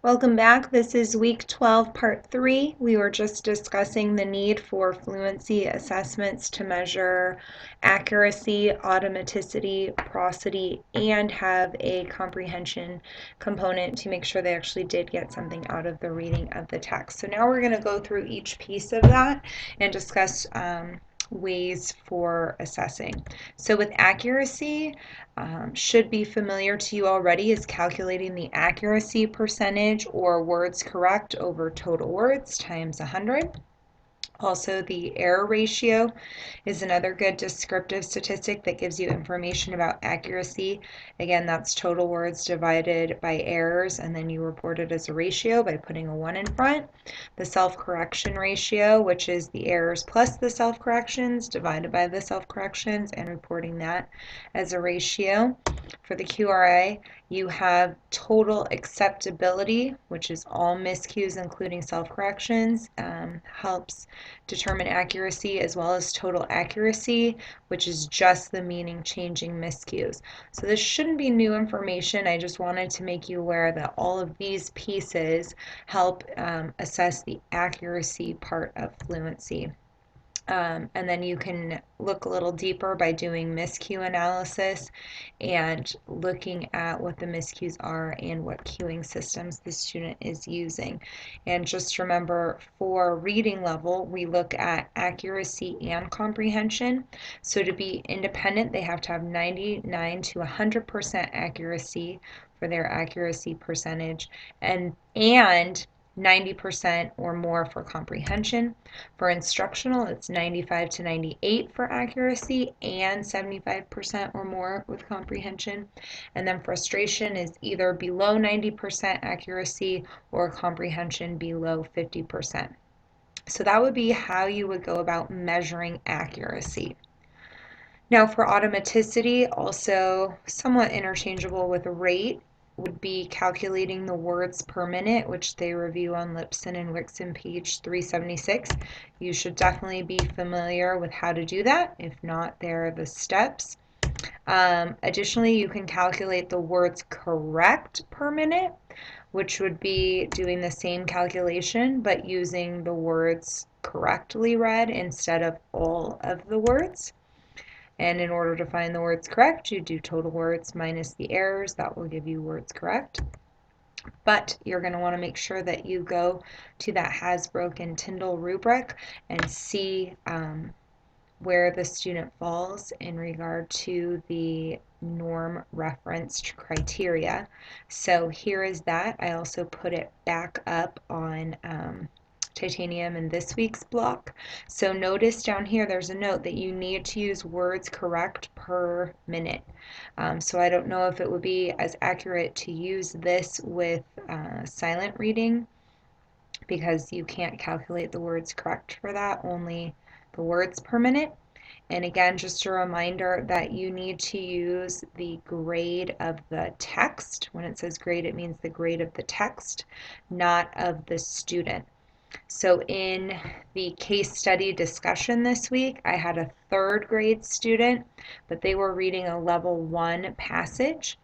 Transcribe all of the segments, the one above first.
Welcome back. This is week 12, part 3. We were just discussing the need for fluency assessments to measure accuracy, automaticity, prosody, and have a comprehension component to make sure they actually did get something out of the reading of the text. So now we're going to go through each piece of that and discuss ways for assessing. So with accuracy, should be familiar to you already is calculating the accuracy percentage or words correct over total words times 100. Also, the error ratio is another good descriptive statistic that gives you information about accuracy. Again, that's total words divided by errors, and then you report it as a ratio by putting a 1 in front. The self-correction ratio, which is the errors plus the self-corrections divided by the self-corrections, and reporting that as a ratio. For the QRA, you have total acceptability, which is all miscues, including self-corrections, helps determine accuracy, as well as total accuracy, which is just the meaning changing miscues. So this shouldn't be new information. I just wanted to make you aware that all of these pieces help assess the accuracy part of fluency. And then you can look a little deeper by doing miscue analysis and looking at what the miscues are and what cueing systems the student is using. And just remember, for reading level, we look at accuracy and comprehension. So to be independent, they have to have 99 to 100% accuracy for their accuracy percentage, and 90% or more for comprehension. For instructional, it's 95 to 98 for accuracy and 75% or more with comprehension. And then frustration is either below 90% accuracy or comprehension below 50%. So that would be how you would go about measuring accuracy. Now for automaticity, also somewhat interchangeable with rate, would be calculating the words per minute, which they review on Lipson and Wixon page 376. You should definitely be familiar with how to do that. If not, there are the steps. Additionally, you can calculate the words correct per minute, which would be doing the same calculation but using the words correctly read instead of all of the words. And in order to find the words correct, you do total words minus the errors. That will give you words correct. But you're going to want to make sure that you go to that Hasbrook and Tyndall rubric and see where the student falls in regard to the norm referenced criteria. So here is that. I also put it back up on Titanium in this week's block. So notice down here there's a note that you need to use words correct per minute. So I don't know if it would be as accurate to use this with silent reading, because you can't calculate the words correct for that, only the words per minute. And again, just a reminder that you need to use the grade of the text. When it says grade, it means the grade of the text, not of the student. So in the case study discussion this week, I had a 3rd grade student, but they were reading a level 1 passage,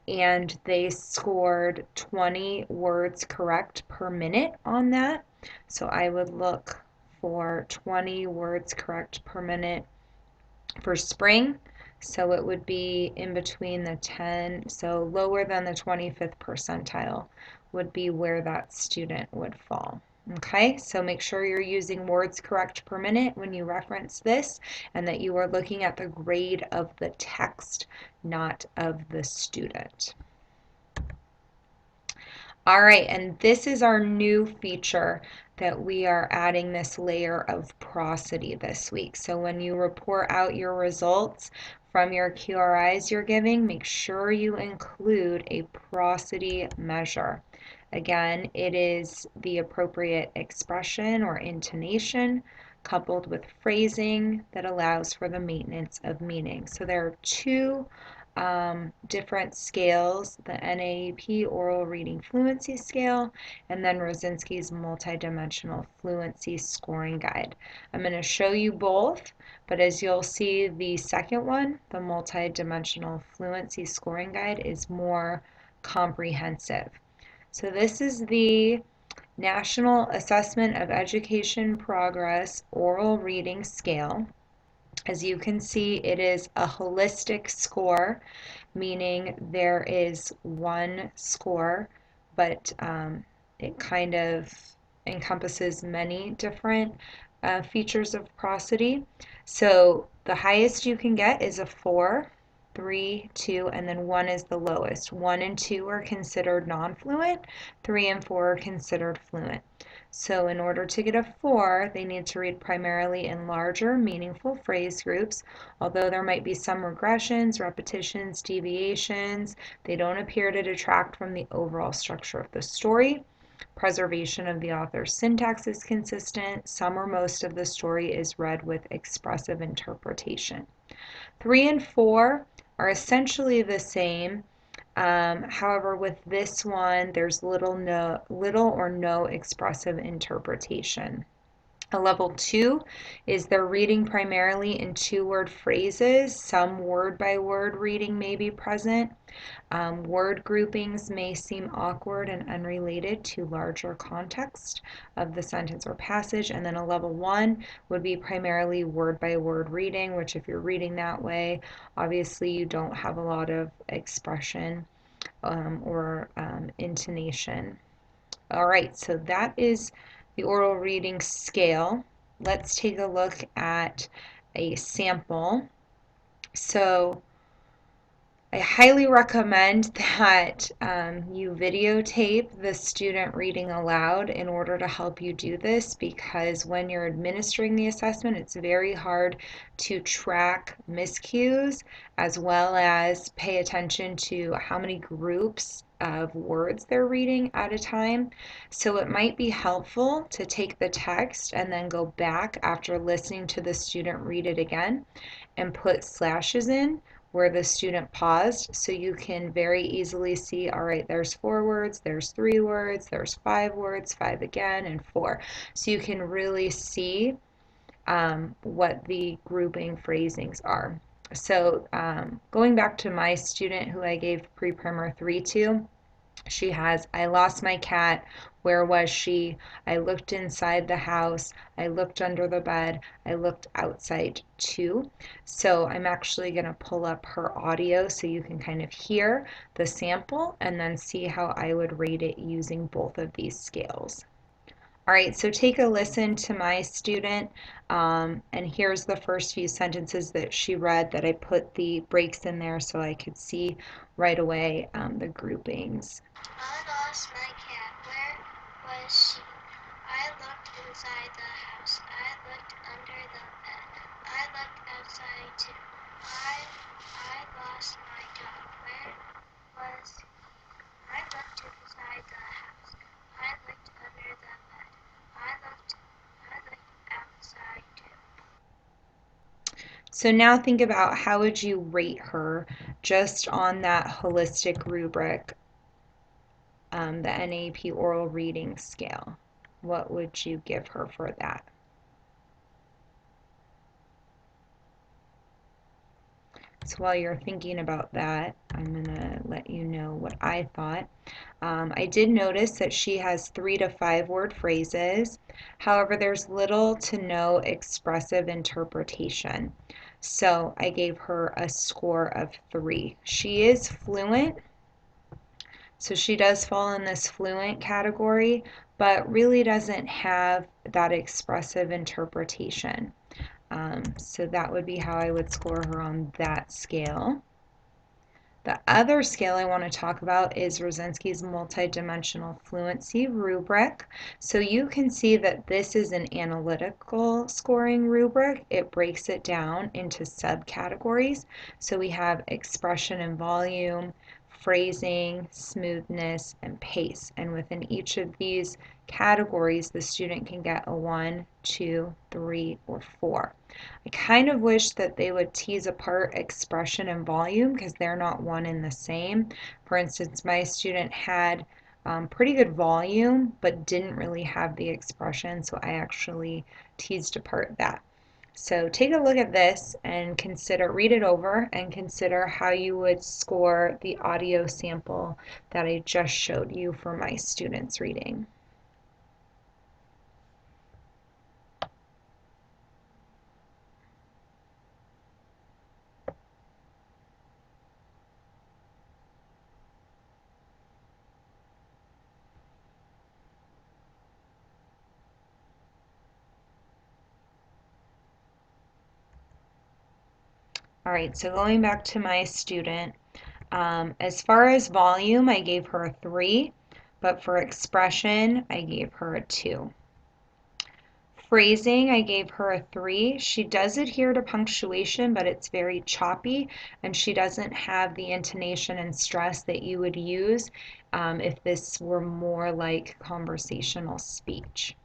and they scored 20 words correct per minute on that. So I would look for 20 words correct per minute for spring. So it would be in between the 10, so lower than the 25th percentile would be where that student would fall. Okay, so make sure you're using words correct per minute when you reference this, and that you are looking at the grade of the text, not of the student. All right, and this is our new feature that we are adding, this layer of prosody this week. So when you report out your results from your QRIs you're giving, make sure you include a prosody measure. Again, it is the appropriate expression or intonation coupled with phrasing that allows for the maintenance of meaning. So there are 2 different scales, the NAEP Oral Reading Fluency Scale, and then Rosinski's Multidimensional Fluency Scoring Guide. I'm going to show you both, but as you'll see, the second one, the Multidimensional Fluency Scoring Guide, is more comprehensive. So this is the National Assessment of Education Progress Oral Reading Scale. As you can see, it is a holistic score, meaning there is one score, but it kind of encompasses many different features of prosody. So the highest you can get is a 4, 3, 2, and then 1 is the lowest. 1 and 2 are considered non-fluent, 3 and 4 are considered fluent. So in order to get a 4, they need to read primarily in larger, meaningful phrase groups. Although there might be some regressions, repetitions, deviations, they don't appear to detract from the overall structure of the story. Preservation of the author's syntax is consistent. Some or most of the story is read with expressive interpretation. 3 and 4 are essentially the same. However, with this one, there's little or no expressive interpretation. A level 2 is they're reading primarily in 2-word phrases. Some word-by-word reading may be present. Word groupings may seem awkward and unrelated to larger context of the sentence or passage. And then a level 1 would be primarily word-by-word reading, which if you're reading that way, obviously you don't have a lot of expression or intonation. All right, so that is the oral reading scale. Let's take a look at a sample. So I highly recommend that you videotape the student reading aloud in order to help you do this, because when you're administering the assessment, it's very hard to track miscues as well as pay attention to how many groups of words they're reading at a time. So it might be helpful to take the text and then go back after listening to the student read it again and put slashes in where the student paused, so you can very easily see, all right, there's 4 words, there's 3 words, there's 5 words, 5 again, and 4. So you can really see what the grouping phrasings are. So going back to my student who I gave pre-primer 3 to, she has, I lost my cat. Where was she? I looked inside the house. I looked under the bed. I looked outside too. So I'm actually going to pull up her audio so you can kind of hear the sample and then see how I would rate it using both of these scales. All right, so take a listen to my student, and here's the first few sentences that she read that I put the breaks in there so I could see right away the groupings. I lost my cat. Where was she? I looked inside the house. I looked under the bed. I looked outside too. I lost my dog. Where was he? I looked inside the house. I looked under the bed. I looked outside too. So now think about how would you rate her just on that holistic rubric, the NAEP oral reading scale. What would you give her for that? So while you're thinking about that, I'm going to let you know what I thought. I did notice that she has 3 to 5 word phrases. However, there's little to no expressive interpretation. So I gave her a score of 3. She is fluent, so she does fall in this fluent category, but really doesn't have that expressive interpretation. So that would be how I would score her on that scale. The other scale I want to talk about is Rosinski's multidimensional fluency rubric. So you can see that this is an analytical scoring rubric. It breaks it down into subcategories. So we have expression and volume, phrasing, smoothness, and pace. And within each of these categories, the student can get a 1, 2, 3, or 4. I kind of wish that they would tease apart expression and volume because they're not one and the same. For instance, my student had pretty good volume but didn't really have the expression, so I actually teased apart that. So take a look at this and read it over and consider how you would score the audio sample that I just showed you for my students reading. All right, so going back to my student, as far as volume, I gave her a 3, but for expression, I gave her a 2. Phrasing, I gave her a 3. She does adhere to punctuation, but it's very choppy, and she doesn't have the intonation and stress that you would use if this were more like conversational speech.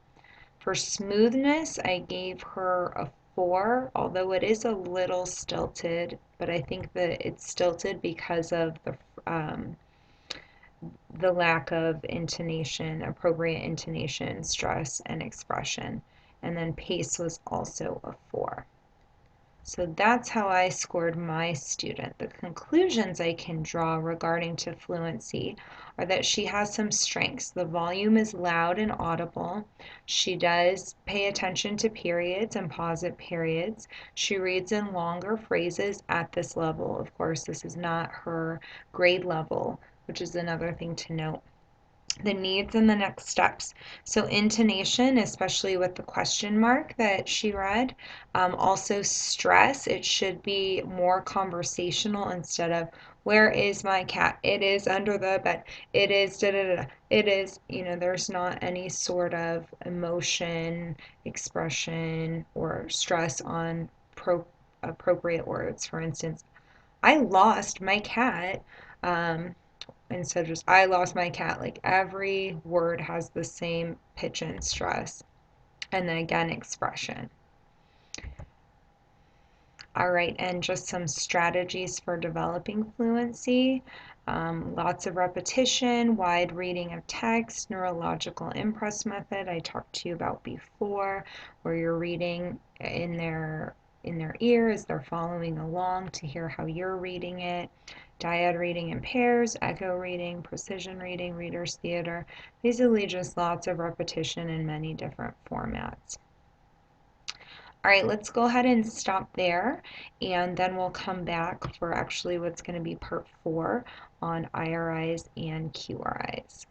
For smoothness, I gave her a 4, although it is a little stilted, but I think that it's stilted because of the lack of intonation, appropriate intonation, stress, and expression. And then pace was also a 4. So that's how I scored my student. The conclusions I can draw regarding to fluency are that she has some strengths. The volume is loud and audible. She does pay attention to periods and pause at periods. She reads in longer phrases at this level. Of course, this is not her grade level, which is another thing to note. The needs and the next steps. So intonation, especially with the question mark that she read. Also stress, it should be more conversational instead of where is my cat? It is under the bed. It is da da da. It is, there's not any sort of emotion, expression, or stress on appropriate words. For instance, I lost my cat. Instead of just I lost my cat. Like every word has the same pitch and stress. And then again, expression. All right, and just some strategies for developing fluency. Lots of repetition, wide reading of text, neurological impress method I talked to you about before, where you're reading in their ears, they're following along to hear how you're reading it. Dyad reading in pairs, echo reading, precision reading, reader's theater. Basically just lots of repetition in many different formats. All right, let's go ahead and stop there, and then we'll come back for actually what's going to be part 4 on IRIs and QRIs.